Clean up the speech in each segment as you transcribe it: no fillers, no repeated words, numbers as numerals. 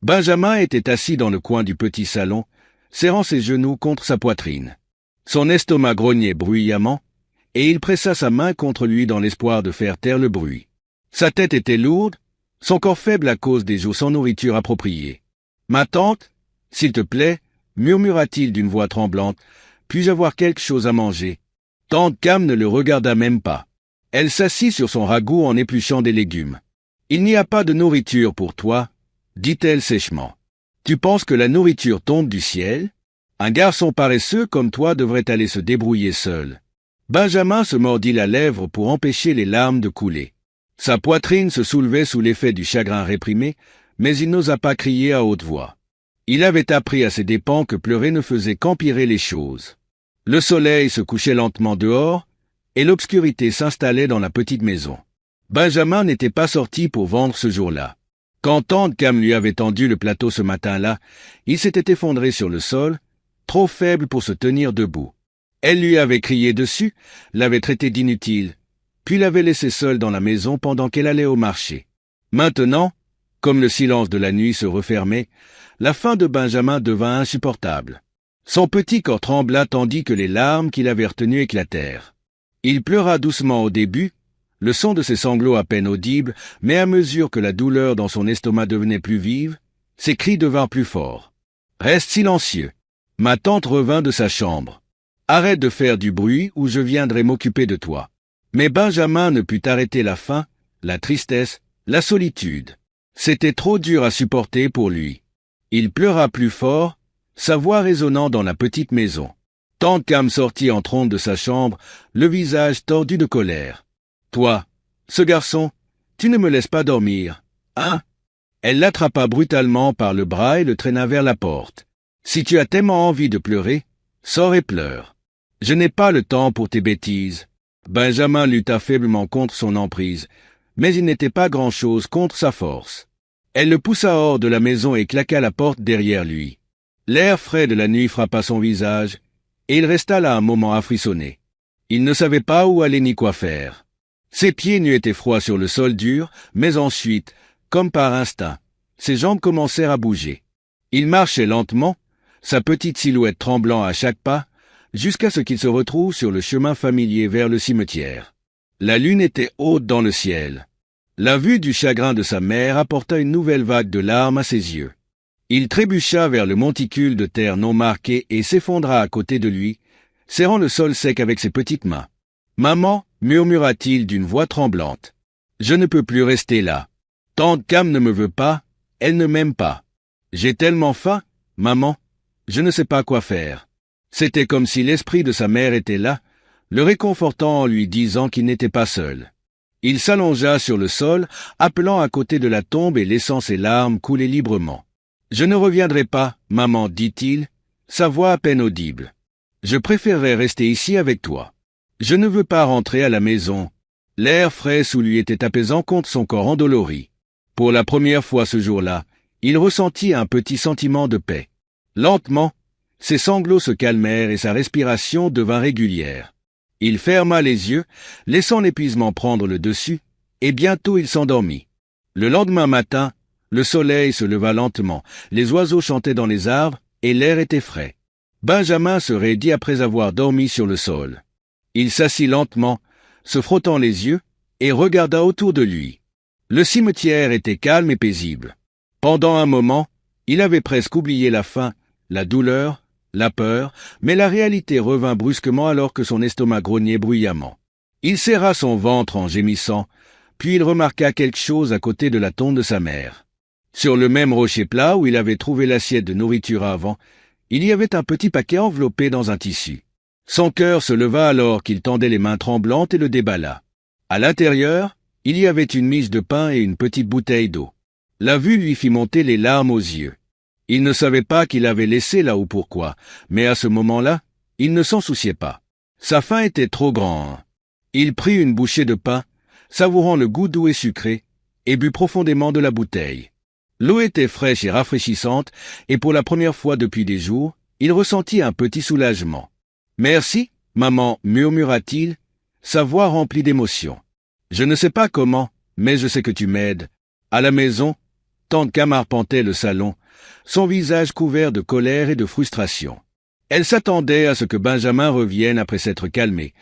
Benjamin était assis dans le coin du petit salon, serrant ses genoux contre sa poitrine. Son estomac grognait bruyamment, et il pressa sa main contre lui dans l'espoir de faire taire le bruit. Sa tête était lourde, son corps faible à cause des jours sans nourriture appropriée. « Ma tante, s'il te plaît, murmura-t-il d'une voix tremblante, puis-je avoir quelque chose à manger ?» Tante Cam ne le regarda même pas. Elle s'assit sur son ragoût en épluchant des légumes. « Il n'y a pas de nourriture pour toi, » dit-elle sèchement. « Tu penses que la nourriture tombe du ciel? Un garçon paresseux comme toi devrait aller se débrouiller seul. » Benjamin se mordit la lèvre pour empêcher les larmes de couler. Sa poitrine se soulevait sous l'effet du chagrin réprimé, mais il n'osa pas crier à haute voix. Il avait appris à ses dépens que pleurer ne faisait qu'empirer les choses. Le soleil se couchait lentement dehors, et l'obscurité s'installait dans la petite maison. Benjamin n'était pas sorti pour vendre ce jour-là. Quand tante Cam lui avait tendu le plateau ce matin-là, il s'était effondré sur le sol, trop faible pour se tenir debout. Elle lui avait crié dessus, l'avait traité d'inutile, puis l'avait laissé seul dans la maison pendant qu'elle allait au marché. Maintenant, comme le silence de la nuit se refermait, la faim de Benjamin devint insupportable. Son petit corps trembla tandis que les larmes qu'il avait retenues éclatèrent. Il pleura doucement au début, le son de ses sanglots à peine audibles, mais à mesure que la douleur dans son estomac devenait plus vive, ses cris devinrent plus forts. « Reste silencieux. » Ma tante revint de sa chambre. « Arrête de faire du bruit ou je viendrai m'occuper de toi. » Mais Benjamin ne put arrêter la faim, la tristesse, la solitude. C'était trop dur à supporter pour lui. Il pleura plus fort, sa voix résonnant dans la petite maison. Tante Cam sortit en trompe de sa chambre, le visage tordu de colère. « Toi, ce garçon, tu ne me laisses pas dormir, hein ?» Elle l'attrapa brutalement par le bras et le traîna vers la porte. « Si tu as tellement envie de pleurer, sors et pleure. Je n'ai pas le temps pour tes bêtises. » Benjamin lutta faiblement contre son emprise, mais il n'était pas grand-chose contre sa force. Elle le poussa hors de la maison et claqua la porte derrière lui. L'air frais de la nuit frappa son visage, et il resta là un moment à frissonner. Il ne savait pas où aller ni quoi faire. Ses pieds nus étaient froids sur le sol dur, mais ensuite, comme par instinct, ses jambes commencèrent à bouger. Il marchait lentement, sa petite silhouette tremblant à chaque pas, jusqu'à ce qu'il se retrouve sur le chemin familier vers le cimetière. La lune était haute dans le ciel. La vue du chagrin de sa mère apporta une nouvelle vague de larmes à ses yeux. Il trébucha vers le monticule de terre non marqué et s'effondra à côté de lui, serrant le sol sec avec ses petites mains. « Maman, » murmura-t-il d'une voix tremblante, « je ne peux plus rester là. Tante Cam ne me veut pas, elle ne m'aime pas. J'ai tellement faim, maman, je ne sais pas quoi faire. » C'était comme si l'esprit de sa mère était là, le réconfortant en lui disant qu'il n'était pas seul. Il s'allongea sur le sol, appelant à côté de la tombe et laissant ses larmes couler librement. « Je ne reviendrai pas, maman, dit-il, sa voix à peine audible. Je préférerais rester ici avec toi. Je ne veux pas rentrer à la maison. » L'air frais sous lui était apaisant contre son corps endolori. Pour la première fois ce jour-là, il ressentit un petit sentiment de paix. Lentement, ses sanglots se calmèrent et sa respiration devint régulière. Il ferma les yeux, laissant l'épuisement prendre le dessus, et bientôt il s'endormit. Le lendemain matin, le soleil se leva lentement, les oiseaux chantaient dans les arbres, et l'air était frais. Benjamin se raidit après avoir dormi sur le sol. Il s'assit lentement, se frottant les yeux, et regarda autour de lui. Le cimetière était calme et paisible. Pendant un moment, il avait presque oublié la faim, la douleur, la peur, mais la réalité revint brusquement alors que son estomac grognait bruyamment. Il serra son ventre en gémissant, puis il remarqua quelque chose à côté de la tombe de sa mère. Sur le même rocher plat où il avait trouvé l'assiette de nourriture avant, il y avait un petit paquet enveloppé dans un tissu. Son cœur se leva alors qu'il tendait les mains tremblantes et le déballa. À l'intérieur, il y avait une miche de pain et une petite bouteille d'eau. La vue lui fit monter les larmes aux yeux. Il ne savait pas qu'il avait laissé là ou pourquoi, mais à ce moment-là, il ne s'en souciait pas. Sa faim était trop grande. Il prit une bouchée de pain, savourant le goût doux et sucré, et but profondément de la bouteille. L'eau était fraîche et rafraîchissante, et pour la première fois depuis des jours, il ressentit un petit soulagement. « Merci, maman, » murmura-t-il, sa voix remplie d'émotion. « Je ne sais pas comment, mais je sais que tu m'aides. À la maison, Tante Cam arpentait le salon, son visage couvert de colère et de frustration. Elle s'attendait à ce que Benjamin revienne après s'être calmé,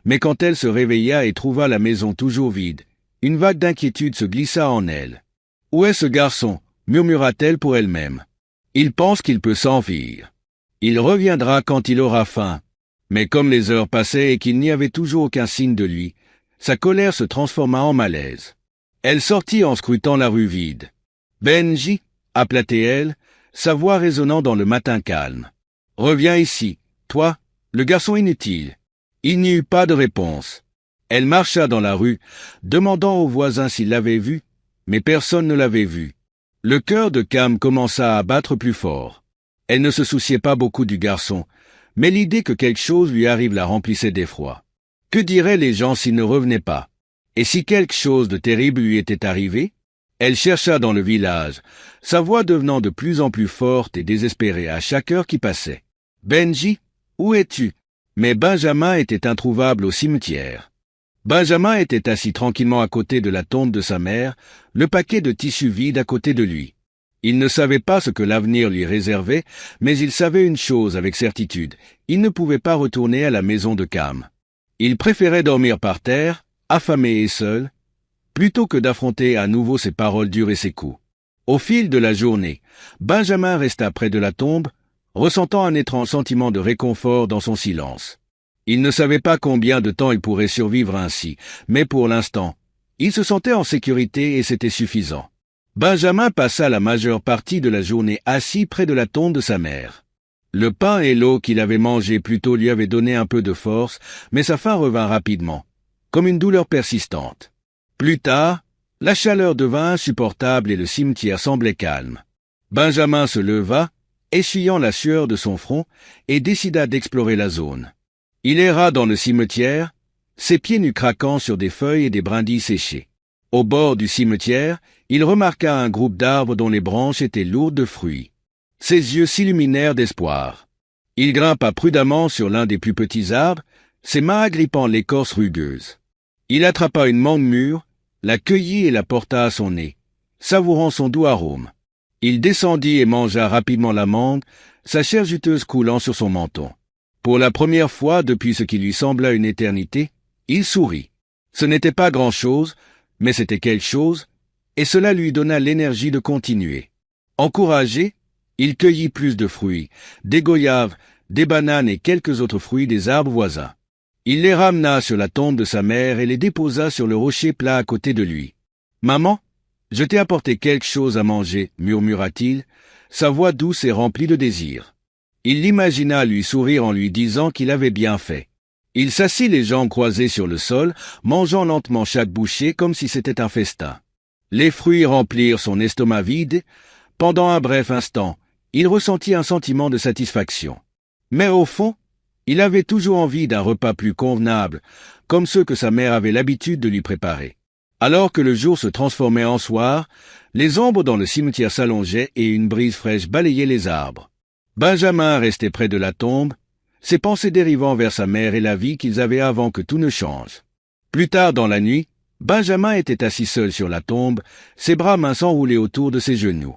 mais quand elle se réveilla et trouva la maison toujours vide, une vague d'inquiétude se glissa en elle. « Où est ce garçon ?» murmura-t-elle pour elle-même. « Il pense qu'il peut s'enfuir. Il reviendra quand il aura faim. » Mais comme les heures passaient et qu'il n'y avait toujours aucun signe de lui, sa colère se transforma en malaise. Elle sortit en scrutant la rue vide. « Benji » appela-t-elle, sa voix résonnant dans le matin calme. « Reviens ici, toi, le garçon inutile. » Il n'y eut pas de réponse. Elle marcha dans la rue, demandant aux voisins s'ils l'avaient vu, mais personne ne l'avait vu. Le cœur de Cam commença à battre plus fort. Elle ne se souciait pas beaucoup du garçon, mais l'idée que quelque chose lui arrive la remplissait d'effroi. Que diraient les gens s'il ne revenait pas? Et si quelque chose de terrible lui était arrivé? Elle chercha dans le village, sa voix devenant de plus en plus forte et désespérée à chaque heure qui passait. « Benji, où es-tu » Mais Benjamin était introuvable au cimetière. Benjamin était assis tranquillement à côté de la tombe de sa mère, le paquet de tissu vide à côté de lui. Il ne savait pas ce que l'avenir lui réservait, mais il savait une chose avec certitude, il ne pouvait pas retourner à la maison de Cam. Il préférait dormir par terre, affamé et seul, plutôt que d'affronter à nouveau ses paroles dures et ses coups. Au fil de la journée, Benjamin resta près de la tombe, ressentant un étrange sentiment de réconfort dans son silence. Il ne savait pas combien de temps il pourrait survivre ainsi, mais pour l'instant, il se sentait en sécurité et c'était suffisant. Benjamin passa la majeure partie de la journée assis près de la tombe de sa mère. Le pain et l'eau qu'il avait mangés plus tôt lui avaient donné un peu de force, mais sa faim revint rapidement, comme une douleur persistante. Plus tard, la chaleur devint insupportable et le cimetière semblait calme. Benjamin se leva, essuyant la sueur de son front, et décida d'explorer la zone. Il erra dans le cimetière, ses pieds nus craquant sur des feuilles et des brindilles séchées. Au bord du cimetière, il remarqua un groupe d'arbres dont les branches étaient lourdes de fruits. Ses yeux s'illuminèrent d'espoir. Il grimpa prudemment sur l'un des plus petits arbres, ses mains agrippant l'écorce rugueuse. Il attrapa une mangue mûre, la cueillit et la porta à son nez, savourant son doux arôme. Il descendit et mangea rapidement la mangue, sa chair juteuse coulant sur son menton. Pour la première fois depuis ce qui lui sembla une éternité, il sourit. Ce n'était pas grand-chose, mais c'était quelque chose, et cela lui donna l'énergie de continuer. Encouragé, il cueillit plus de fruits, des goyaves, des bananes et quelques autres fruits des arbres voisins. Il les ramena sur la tombe de sa mère et les déposa sur le rocher plat à côté de lui. « Maman, je t'ai apporté quelque chose à manger, » murmura-t-il, sa voix douce et remplie de désir. Il l'imagina lui sourire en lui disant qu'il avait bien fait. Il s'assit les jambes croisées sur le sol, mangeant lentement chaque bouchée comme si c'était un festin. Les fruits remplirent son estomac vide. Pendant un bref instant, il ressentit un sentiment de satisfaction. Mais au fond, il avait toujours envie d'un repas plus convenable, comme ceux que sa mère avait l'habitude de lui préparer. Alors que le jour se transformait en soir, les ombres dans le cimetière s'allongeaient et une brise fraîche balayait les arbres. Benjamin restait près de la tombe, ses pensées dérivant vers sa mère et la vie qu'ils avaient avant que tout ne change. Plus tard dans la nuit, Benjamin était assis seul sur la tombe, ses bras minces enroulés autour de ses genoux.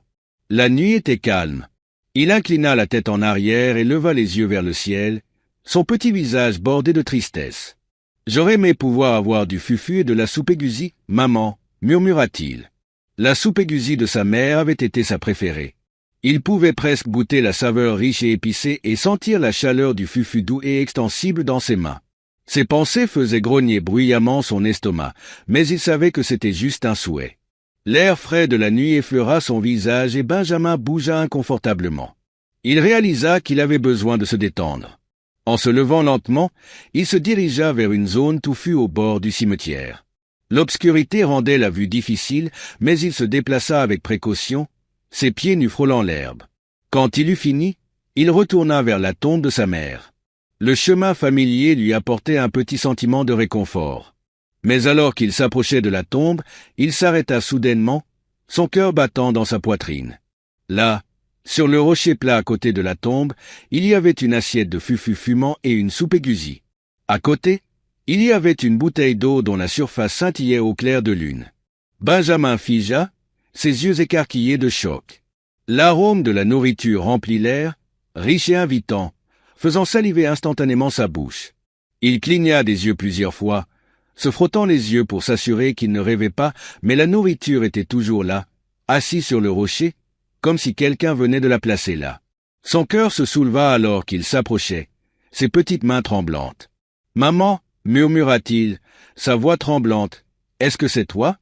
La nuit était calme. Il inclina la tête en arrière et leva les yeux vers le ciel, son petit visage bordé de tristesse. « J'aurais aimé pouvoir avoir du fufu et de la soupe aigusi, maman, » murmura-t-il. La soupe aigusi de sa mère avait été sa préférée. Il pouvait presque goûter la saveur riche et épicée et sentir la chaleur du fufu doux et extensible dans ses mains. Ses pensées faisaient grogner bruyamment son estomac, mais il savait que c'était juste un souhait. L'air frais de la nuit effleura son visage et Benjamin bougea inconfortablement. Il réalisa qu'il avait besoin de se détendre. En se levant lentement, il se dirigea vers une zone touffue au bord du cimetière. L'obscurité rendait la vue difficile, mais il se déplaça avec précaution, ses pieds nus frôlant l'herbe. Quand il eut fini, il retourna vers la tombe de sa mère. Le chemin familier lui apportait un petit sentiment de réconfort. Mais alors qu'il s'approchait de la tombe, il s'arrêta soudainement, son cœur battant dans sa poitrine. Là, sur le rocher plat à côté de la tombe, il y avait une assiette de fufu fumant et une soupe aigusi. À côté, il y avait une bouteille d'eau dont la surface scintillait au clair de lune. Benjamin figea, ses yeux écarquillés de choc. L'arôme de la nourriture remplit l'air, riche et invitant, faisant saliver instantanément sa bouche. Il cligna des yeux plusieurs fois, se frottant les yeux pour s'assurer qu'il ne rêvait pas, mais la nourriture était toujours là, assise sur le rocher, comme si quelqu'un venait de la placer là. Son cœur se souleva alors qu'il s'approchait, ses petites mains tremblantes. « Maman » murmura-t-il, sa voix tremblante, « est-ce que c'est toi ?»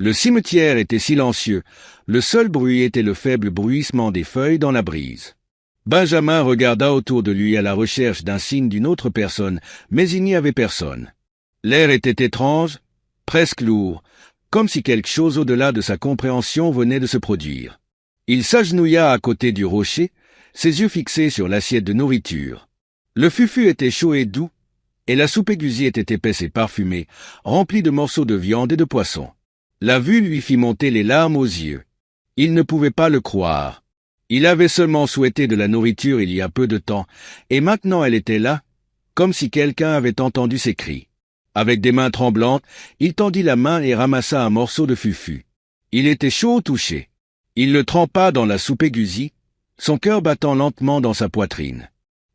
Le cimetière était silencieux, le seul bruit était le faible bruissement des feuilles dans la brise. Benjamin regarda autour de lui à la recherche d'un signe d'une autre personne, mais il n'y avait personne. L'air était étrange, presque lourd, comme si quelque chose au-delà de sa compréhension venait de se produire. Il s'agenouilla à côté du rocher, ses yeux fixés sur l'assiette de nourriture. Le fufu était chaud et doux, et la soupe aiguisée était épaisse et parfumée, remplie de morceaux de viande et de poisson. La vue lui fit monter les larmes aux yeux. Il ne pouvait pas le croire. Il avait seulement souhaité de la nourriture il y a peu de temps, et maintenant elle était là, comme si quelqu'un avait entendu ses cris. Avec des mains tremblantes, il tendit la main et ramassa un morceau de fufu. Il était chaud au toucher. Il le trempa dans la soupe aiguisée, son cœur battant lentement dans sa poitrine.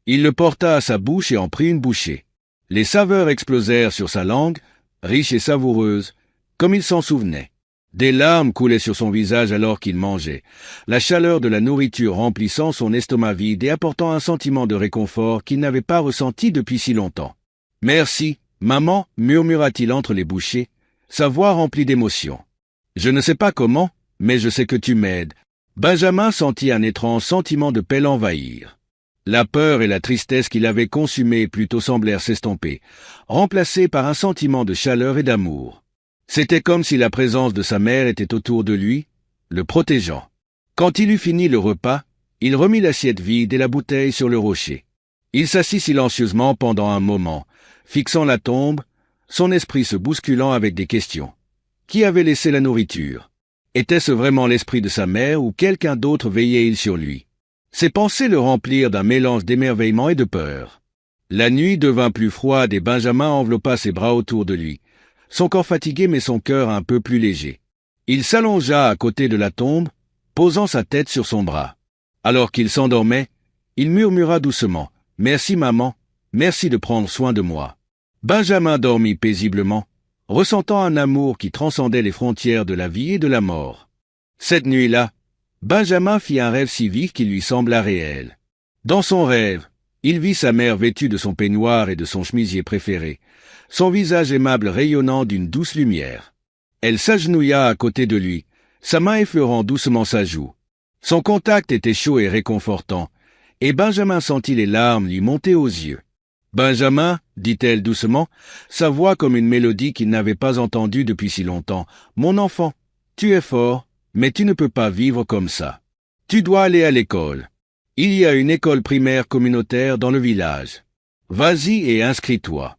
Il le porta à sa bouche et en prit une bouchée. Les saveurs explosèrent sur sa langue, riches et savoureuses, comme il s'en souvenait. Des larmes coulaient sur son visage alors qu'il mangeait, la chaleur de la nourriture remplissant son estomac vide et apportant un sentiment de réconfort qu'il n'avait pas ressenti depuis si longtemps. « Merci, maman » murmura-t-il entre les bouchées, sa voix remplie d'émotion. « Je ne sais pas comment, mais je sais que tu m'aides. » Benjamin sentit un étrange sentiment de paix l'envahir. La peur et la tristesse qui l'avaient consumé plutôt semblèrent s'estomper, remplacés par un sentiment de chaleur et d'amour. C'était comme si la présence de sa mère était autour de lui, le protégeant. Quand il eut fini le repas, il remit l'assiette vide et la bouteille sur le rocher. Il s'assit silencieusement pendant un moment, fixant la tombe, son esprit se bousculant avec des questions. Qui avait laissé la nourriture? Était-ce vraiment l'esprit de sa mère ou quelqu'un d'autre veillait-il sur lui? Ses pensées le remplirent d'un mélange d'émerveillement et de peur. La nuit devint plus froide et Benjamin enveloppa ses bras autour de lui, son corps fatigué mais son cœur un peu plus léger. Il s'allongea à côté de la tombe, posant sa tête sur son bras. Alors qu'il s'endormait, il murmura doucement « Merci maman, merci de prendre soin de moi ». Benjamin dormit paisiblement, ressentant un amour qui transcendait les frontières de la vie et de la mort. Cette nuit-là, Benjamin fit un rêve si vif qu'il lui sembla réel. Dans son rêve, il vit sa mère vêtue de son peignoir et de son chemisier préféré, son visage aimable rayonnant d'une douce lumière. Elle s'agenouilla à côté de lui, sa main effleurant doucement sa joue. Son contact était chaud et réconfortant, et Benjamin sentit les larmes lui monter aux yeux. « Benjamin, » dit-elle doucement, sa voix comme une mélodie qu'il n'avait pas entendue depuis si longtemps, « mon enfant, tu es fort, mais tu ne peux pas vivre comme ça. Tu dois aller à l'école. Il y a une école primaire communautaire dans le village. Vas-y et inscris-toi.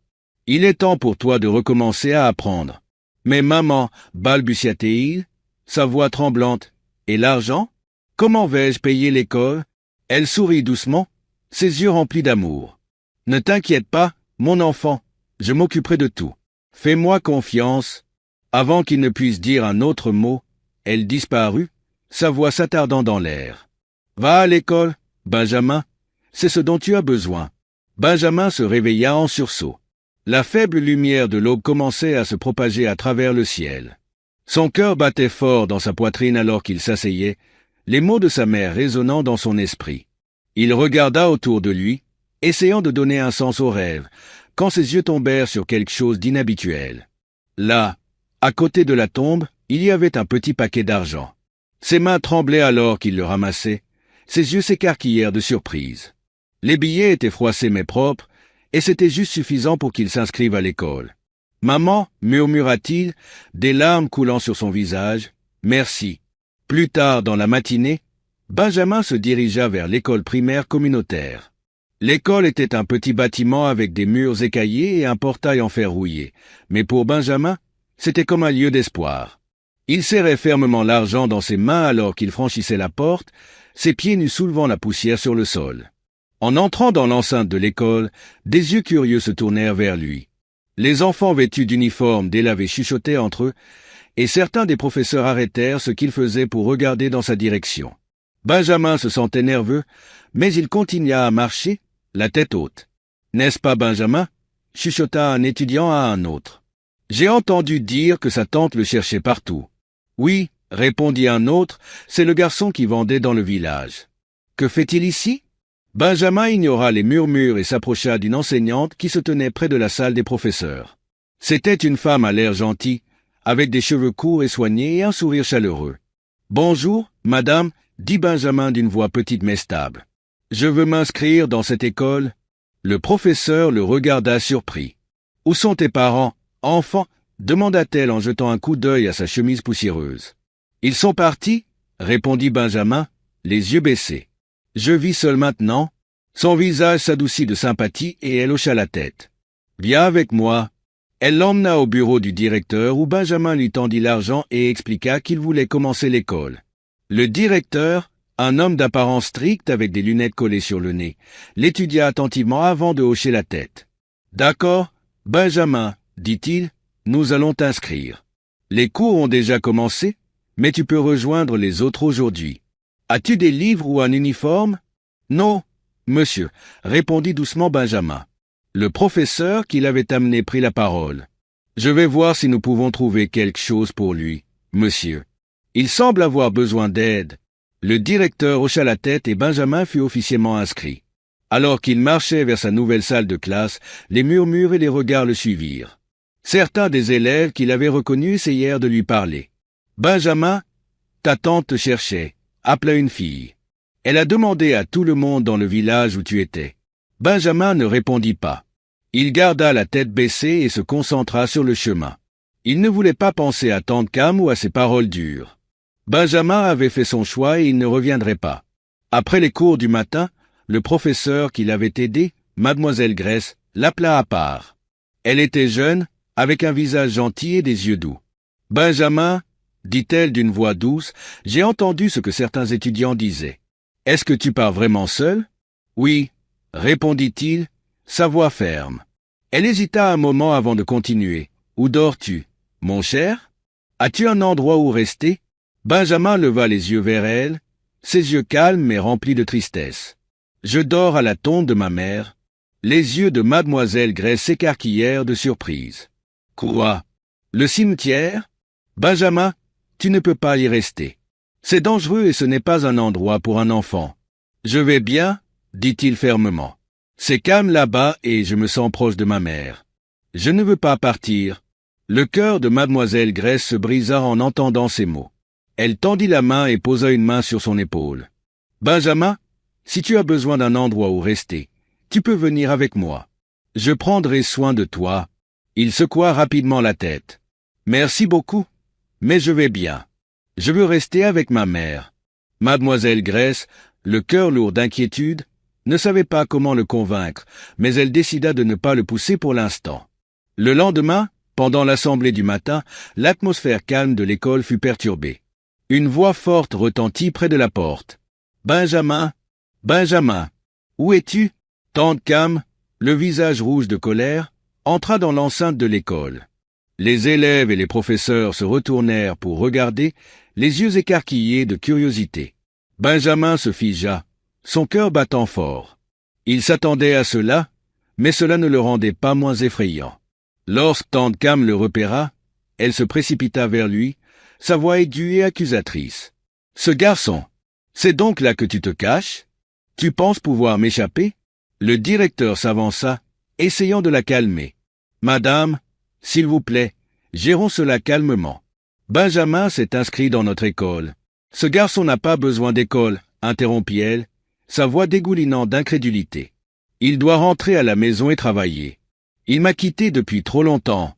Il est temps pour toi de recommencer à apprendre. » « Mais maman, » balbutia-t-il, sa voix tremblante, « et l'argent? Comment vais-je payer l'école ?» Elle sourit doucement, ses yeux remplis d'amour. « Ne t'inquiète pas, mon enfant, je m'occuperai de tout. Fais-moi confiance. » Avant qu'il ne puisse dire un autre mot, elle disparut, sa voix s'attardant dans l'air. « Va à l'école, Benjamin, c'est ce dont tu as besoin. » Benjamin se réveilla en sursaut. La faible lumière de l'aube commençait à se propager à travers le ciel. Son cœur battait fort dans sa poitrine alors qu'il s'asseyait, les mots de sa mère résonnant dans son esprit. Il regarda autour de lui, essayant de donner un sens au rêve, quand ses yeux tombèrent sur quelque chose d'inhabituel. Là, à côté de la tombe, il y avait un petit paquet d'argent. Ses mains tremblaient alors qu'il le ramassait, ses yeux s'écarquillèrent de surprise. Les billets étaient froissés mais propres, et c'était juste suffisant pour qu'il s'inscrive à l'école. « Maman » murmura-t-il, des larmes coulant sur son visage, « merci. » Plus tard dans la matinée, Benjamin se dirigea vers l'école primaire communautaire. L'école était un petit bâtiment avec des murs écaillés et un portail en fer rouillé, mais pour Benjamin, c'était comme un lieu d'espoir. Il serrait fermement l'argent dans ses mains alors qu'il franchissait la porte, ses pieds nus soulevant la poussière sur le sol. En entrant dans l'enceinte de l'école, des yeux curieux se tournèrent vers lui. Les enfants vêtus d'uniformes délavés chuchotaient entre eux, et certains des professeurs arrêtèrent ce qu'ils faisaient pour regarder dans sa direction. Benjamin se sentait nerveux, mais il continua à marcher, la tête haute. « N'est-ce pas, Benjamin ?» chuchota un étudiant à un autre. « J'ai entendu dire que sa tante le cherchait partout. »« Oui, » répondit un autre, « c'est le garçon qui vendait dans le village. »« Que fait-il ici ?» Benjamin ignora les murmures et s'approcha d'une enseignante qui se tenait près de la salle des professeurs. C'était une femme à l'air gentil, avec des cheveux courts et soignés et un sourire chaleureux. « Bonjour, madame, » dit Benjamin d'une voix petite mais stable. « Je veux m'inscrire dans cette école. » Le professeur le regarda surpris. « Où sont tes parents, enfant ?» demanda-t-elle en jetant un coup d'œil à sa chemise poussiéreuse. « Ils sont partis ?» répondit Benjamin, les yeux baissés. « Je vis seul maintenant. » Son visage s'adoucit de sympathie et elle hocha la tête. « Viens avec moi. » Elle l'emmena au bureau du directeur où Benjamin lui tendit l'argent et expliqua qu'il voulait commencer l'école. Le directeur, un homme d'apparence stricte avec des lunettes collées sur le nez, l'étudia attentivement avant de hocher la tête. « D'accord, Benjamin, dit-il, nous allons t'inscrire. Les cours ont déjà commencé, mais tu peux rejoindre les autres aujourd'hui. As-tu des livres ou un uniforme ? » « Non, monsieur, répondit doucement Benjamin. Le professeur qui l'avait amené prit la parole. « Je vais voir si nous pouvons trouver quelque chose pour lui, monsieur. Il semble avoir besoin d'aide. » Le directeur hocha la tête et Benjamin fut officiellement inscrit. Alors qu'il marchait vers sa nouvelle salle de classe, les murmures et les regards le suivirent. Certains des élèves qu'il avait reconnus essayèrent de lui parler. « Benjamin, ta tante te cherchait, » appela une fille. « Elle a demandé à tout le monde dans le village où tu étais. » Benjamin ne répondit pas. Il garda la tête baissée et se concentra sur le chemin. Il ne voulait pas penser à tante Cam ou à ses paroles dures. Benjamin avait fait son choix et il ne reviendrait pas. Après les cours du matin, le professeur qui l'avait aidé, mademoiselle Grace, l'appela à part. Elle était jeune, avec un visage gentil et des yeux doux. « Benjamin, » dit-elle d'une voix douce, « j'ai entendu ce que certains étudiants disaient. Est-ce que tu pars vraiment seul ? » ?»« Oui, » répondit-il, sa voix ferme. Elle hésita un moment avant de continuer. « Où dors-tu, mon cher ? As-tu un endroit où rester ?» Benjamin leva les yeux vers elle, ses yeux calmes mais remplis de tristesse. « Je dors à la tombe de ma mère. » Les yeux de mademoiselle Grace s'écarquillèrent de surprise. « Quoi ? Le cimetière ? Benjamin, tu ne peux pas y rester. C'est dangereux et ce n'est pas un endroit pour un enfant. »« Je vais bien, » dit-il fermement. « C'est calme là-bas et je me sens proche de ma mère. Je ne veux pas partir. » Le cœur de mademoiselle Grace se brisa en entendant ces mots. Elle tendit la main et posa une main sur son épaule. « Benjamin, si tu as besoin d'un endroit où rester, tu peux venir avec moi. Je prendrai soin de toi. » Il secoua rapidement la tête. « Merci beaucoup, mais je vais bien. Je veux rester avec ma mère. » Mademoiselle Grace, le cœur lourd d'inquiétude, ne savait pas comment le convaincre, mais elle décida de ne pas le pousser pour l'instant. Le lendemain, pendant l'assemblée du matin, l'atmosphère calme de l'école fut perturbée. Une voix forte retentit près de la porte. « Benjamin, Benjamin, où es-tu » Tante Cam, le visage rouge de colère, entra dans l'enceinte de l'école. Les élèves et les professeurs se retournèrent pour regarder, les yeux écarquillés de curiosité. Benjamin se figea, son cœur battant fort. Il s'attendait à cela, mais cela ne le rendait pas moins effrayant. Lorsque tante Cam le repéra, elle se précipita vers lui, sa voix aiguë et accusatrice. « Ce garçon, c'est donc là que tu te caches ? Tu penses pouvoir m'échapper ?» Le directeur s'avança, essayant de la calmer. « Madame, s'il vous plaît, gérons cela calmement. Benjamin s'est inscrit dans notre école. »« Ce garçon n'a pas besoin d'école, » interrompit-elle, sa voix dégoulinant d'incrédulité. « Il doit rentrer à la maison et travailler. Il m'a quitté depuis trop longtemps. »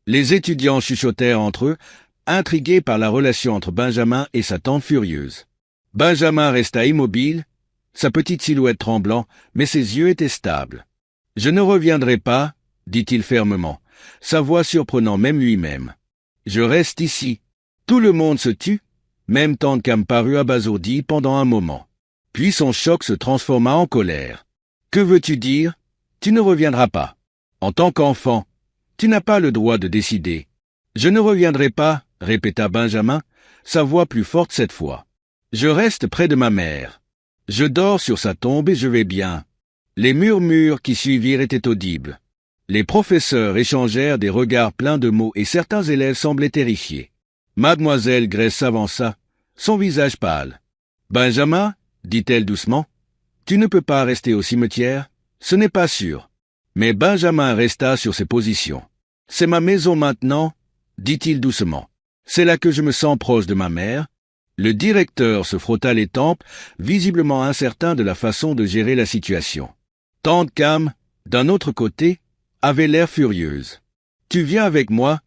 Les étudiants chuchotèrent entre eux, intrigués par la relation entre Benjamin et sa tante furieuse. Benjamin resta immobile, sa petite silhouette tremblant, mais ses yeux étaient stables. « Je ne reviendrai pas, » dit-il fermement, sa voix surprenant même lui-même. « Je reste ici. » Tout le monde se tut, même tante Cam parut abasourdie pendant un moment. Puis son choc se transforma en colère. « Que veux-tu dire ? Tu ne reviendras pas. En tant qu'enfant, tu n'as pas le droit de décider. »« Je ne reviendrai pas, » répéta Benjamin, sa voix plus forte cette fois. Je reste près de ma mère. Je dors sur sa tombe et je vais bien. Les murmures qui suivirent étaient audibles. Les professeurs échangèrent des regards pleins de mots et certains élèves semblaient terrifiés. Mademoiselle Grace s'avança, son visage pâle. « Benjamin, dit-elle doucement, tu ne peux pas rester au cimetière, ce n'est pas sûr. » Mais Benjamin resta sur ses positions. « C'est ma maison maintenant, dit-il doucement. C'est là que je me sens proche de ma mère. » Le directeur se frotta les tempes, visiblement incertain de la façon de gérer la situation. Tante Cam, d'un autre côté, avait l'air furieuse. « Tu viens avec moi,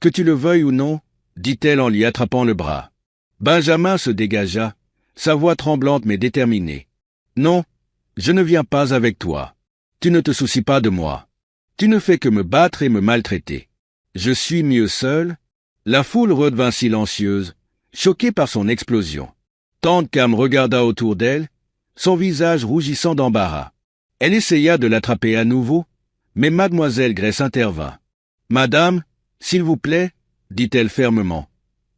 que tu le veuilles ou non ?» dit-elle en lui attrapant le bras. Benjamin se dégagea, sa voix tremblante mais déterminée. « Non, je ne viens pas avec toi. Tu ne te soucies pas de moi. Tu ne fais que me battre et me maltraiter. Je suis mieux seul. » La foule redevint silencieuse, choquée par son explosion. Tante Cam regarda autour d'elle, son visage rougissant d'embarras. Elle essaya de l'attraper à nouveau, mais mademoiselle Grace intervint. « Madame, s'il vous plaît, dit-elle fermement.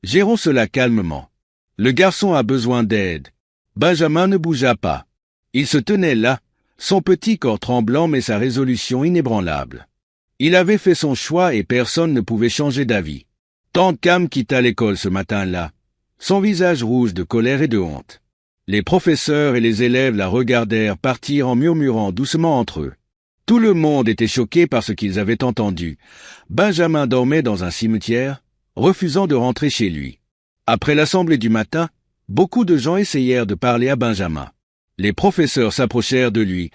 Gérons cela calmement. Le garçon a besoin d'aide. » Benjamin ne bougea pas. Il se tenait là, son petit corps tremblant mais sa résolution inébranlable. Il avait fait son choix et personne ne pouvait changer d'avis. Tante Cam quitta l'école ce matin-là, son visage rouge de colère et de honte. Les professeurs et les élèves la regardèrent partir en murmurant doucement entre eux. Tout le monde était choqué par ce qu'ils avaient entendu. Benjamin dormait dans un cimetière, refusant de rentrer chez lui. Après l'assemblée du matin, beaucoup de gens essayèrent de parler à Benjamin. Les professeurs s'approchèrent de lui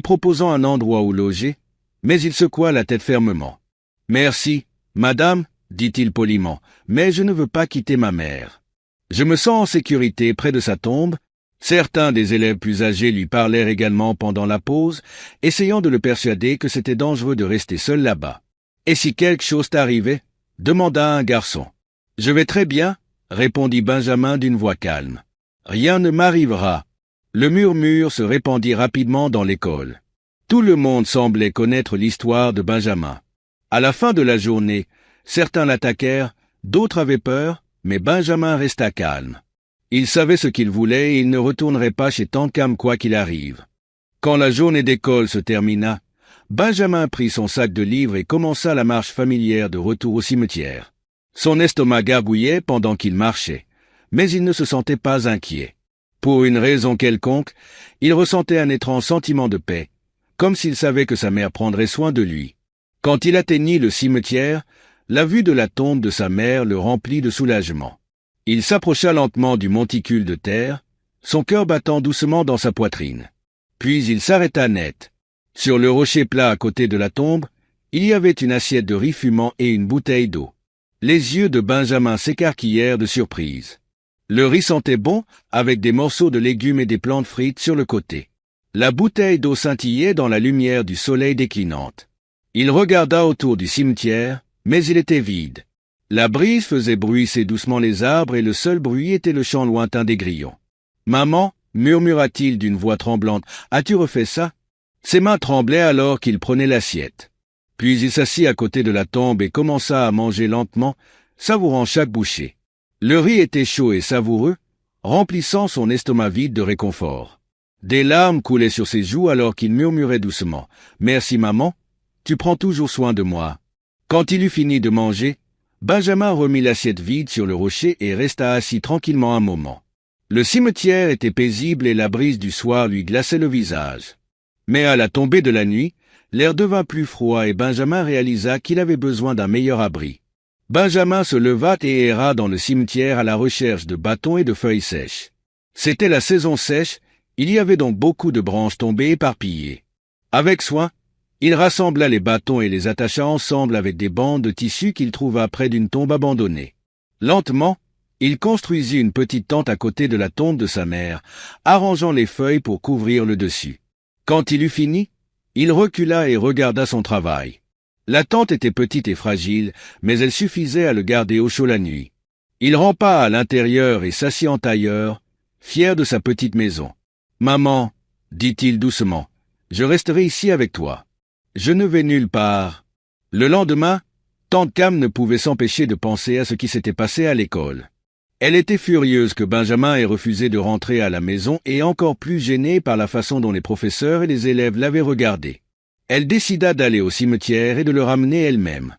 proposant un endroit où loger, mais il secoua la tête fermement. « Merci, madame, dit-il poliment, mais je ne veux pas quitter ma mère. Je me sens en sécurité près de sa tombe. » Certains des élèves plus âgés lui parlèrent également pendant la pause, essayant de le persuader que c'était dangereux de rester seul là-bas. « Et si quelque chose t'arrivait ?» demanda un garçon. « Je vais très bien, » répondit Benjamin d'une voix calme. « Rien ne m'arrivera. » Le murmure se répandit rapidement dans l'école. Tout le monde semblait connaître l'histoire de Benjamin. À la fin de la journée, certains l'attaquèrent, d'autres avaient peur, mais Benjamin resta calme. Il savait ce qu'il voulait et il ne retournerait pas chez Tante Cam quoi qu'il arrive. Quand la journée d'école se termina, Benjamin prit son sac de livres et commença la marche familière de retour au cimetière. Son estomac gargouillait pendant qu'il marchait, mais il ne se sentait pas inquiet. Pour une raison quelconque, il ressentait un étrange sentiment de paix, comme s'il savait que sa mère prendrait soin de lui. Quand il atteignit le cimetière, la vue de la tombe de sa mère le remplit de soulagement. Il s'approcha lentement du monticule de terre, son cœur battant doucement dans sa poitrine. Puis il s'arrêta net. Sur le rocher plat à côté de la tombe, il y avait une assiette de riz fumant et une bouteille d'eau. Les yeux de Benjamin s'écarquillèrent de surprise. Le riz sentait bon, avec des morceaux de légumes et des plantes frites sur le côté. La bouteille d'eau scintillait dans la lumière du soleil déclinante. Il regarda autour du cimetière, mais il était vide. La brise faisait bruisser doucement les arbres et le seul bruit était le chant lointain des grillons. « Maman, » murmura-t-il d'une voix tremblante, « as-tu refait ça ?» Ses mains tremblaient alors qu'il prenait l'assiette. Puis il s'assit à côté de la tombe et commença à manger lentement, savourant chaque bouchée. Le riz était chaud et savoureux, remplissant son estomac vide de réconfort. Des larmes coulaient sur ses joues alors qu'il murmurait doucement « Merci maman, tu prends toujours soin de moi. » Quand il eut fini de manger, Benjamin remit l'assiette vide sur le rocher et resta assis tranquillement un moment. Le cimetière était paisible et la brise du soir lui glaçait le visage. Mais à la tombée de la nuit, l'air devint plus froid et Benjamin réalisa qu'il avait besoin d'un meilleur abri. Benjamin se leva et erra dans le cimetière à la recherche de bâtons et de feuilles sèches. C'était la saison sèche, il y avait donc beaucoup de branches tombées éparpillées. Avec soin, il rassembla les bâtons et les attacha ensemble avec des bandes de tissu qu'il trouva près d'une tombe abandonnée. Lentement, il construisit une petite tente à côté de la tombe de sa mère, arrangeant les feuilles pour couvrir le dessus. Quand il eut fini, il recula et regarda son travail. La tente était petite et fragile, mais elle suffisait à le garder au chaud la nuit. Il rampa à l'intérieur et s'assit en tailleur, fier de sa petite maison. « Maman, » dit-il doucement, « je resterai ici avec toi. Je ne vais nulle part. » Le lendemain, Tante Cam ne pouvait s'empêcher de penser à ce qui s'était passé à l'école. Elle était furieuse que Benjamin ait refusé de rentrer à la maison et encore plus gênée par la façon dont les professeurs et les élèves l'avaient regardé. Elle décida d'aller au cimetière et de le ramener elle-même.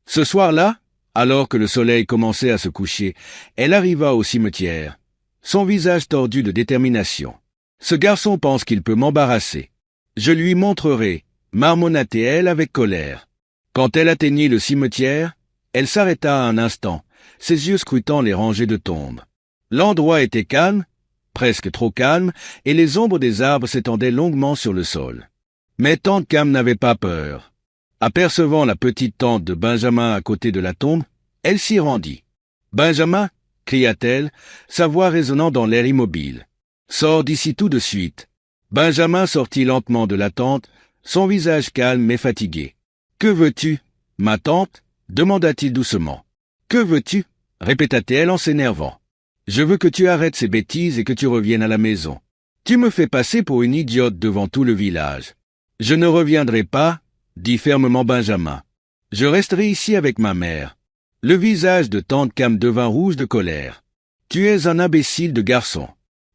Ce soir-là, alors que le soleil commençait à se coucher, elle arriva au cimetière, son visage tordu de détermination. « Ce garçon pense qu'il peut m'embarrasser. Je lui montrerai, » marmonna-t-elle avec colère. Quand elle atteignit le cimetière, elle s'arrêta un instant, ses yeux scrutant les rangées de tombes. L'endroit était calme, presque trop calme, et les ombres des arbres s'étendaient longuement sur le sol. Mais tante Cam n'avait pas peur. Apercevant la petite tante de Benjamin à côté de la tombe, elle s'y rendit. « Benjamin » cria-t-elle, sa voix résonnant dans l'air immobile. « Sors d'ici tout de suite. » Benjamin sortit lentement de la tente, son visage calme mais fatigué. « Que veux-tu, ma tante » demanda-t-il doucement. « Que veux-tu » répéta-t-elle en s'énervant. « Je veux que tu arrêtes ces bêtises et que tu reviennes à la maison. Tu me fais passer pour une idiote devant tout le village. »« Je ne reviendrai pas, » dit fermement Benjamin. « Je resterai ici avec ma mère. » Le visage de tante Cam devint rouge de colère. « Tu es un imbécile de garçon.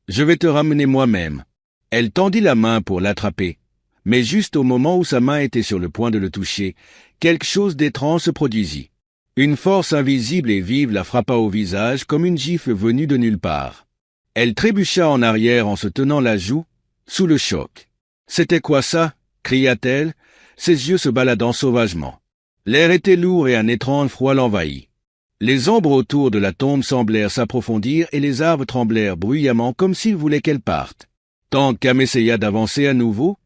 Je vais te ramener moi-même. » Elle tendit la main pour l'attraper, mais juste au moment où sa main était sur le point de le toucher, quelque chose d'étrange se produisit. Une force invisible et vive la frappa au visage comme une gifle venue de nulle part. Elle trébucha en arrière en se tenant la joue, sous le choc. « C'était quoi ça » cria-t-elle, ses yeux se baladant sauvagement. L'air était lourd et un étrange froid l'envahit. Les ombres autour de la tombe semblèrent s'approfondir et les arbres tremblèrent bruyamment comme s'ils voulaient qu'elle parte. Tante Cam essaya d'avancer à nouveau,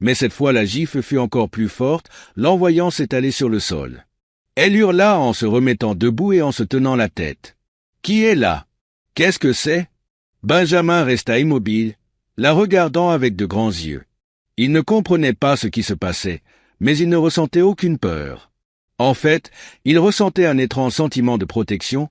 mais cette fois la gifle fut encore plus forte, l'envoyant s'étaler sur le sol. Elle hurla en se remettant debout et en se tenant la tête. « Qui est là? Qu'est-ce que c'est » Benjamin resta immobile, la regardant avec de grands yeux. Il ne comprenait pas ce qui se passait, mais il ne ressentait aucune peur. En fait, il ressentait un étrange sentiment de protection,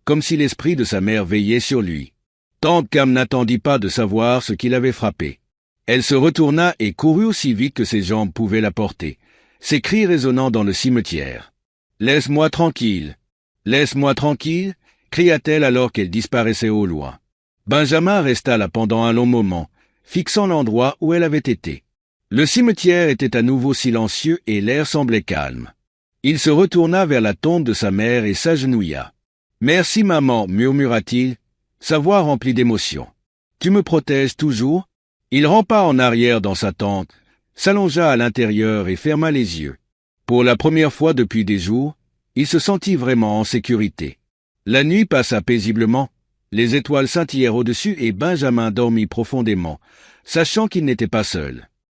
comme si l'esprit de sa mère veillait sur lui. Tante Cam n'attendit pas de savoir ce qui l'avait frappé. Elle se retourna et courut aussi vite que ses jambes pouvaient la porter, ses cris résonnant dans le cimetière. « Laisse-moi tranquille, laisse-moi tranquille » cria-t-elle alors qu'elle disparaissait au loin. Benjamin resta là pendant un long moment, fixant l'endroit où elle avait été. Le cimetière était à nouveau silencieux et l'air semblait calme. Il se retourna vers la tombe de sa mère et s'agenouilla. « Merci maman » murmura-t-il, sa voix remplie d'émotion. « Tu me protèges toujours ?» Il rampa en arrière dans sa tente, s'allongea à l'intérieur et ferma les yeux. Pour la première fois depuis des jours, il se sentit vraiment en sécurité. La nuit passa paisiblement, les étoiles scintillèrent au-dessus et Benjamin dormit profondément, sachant qu'il n'était pas seul.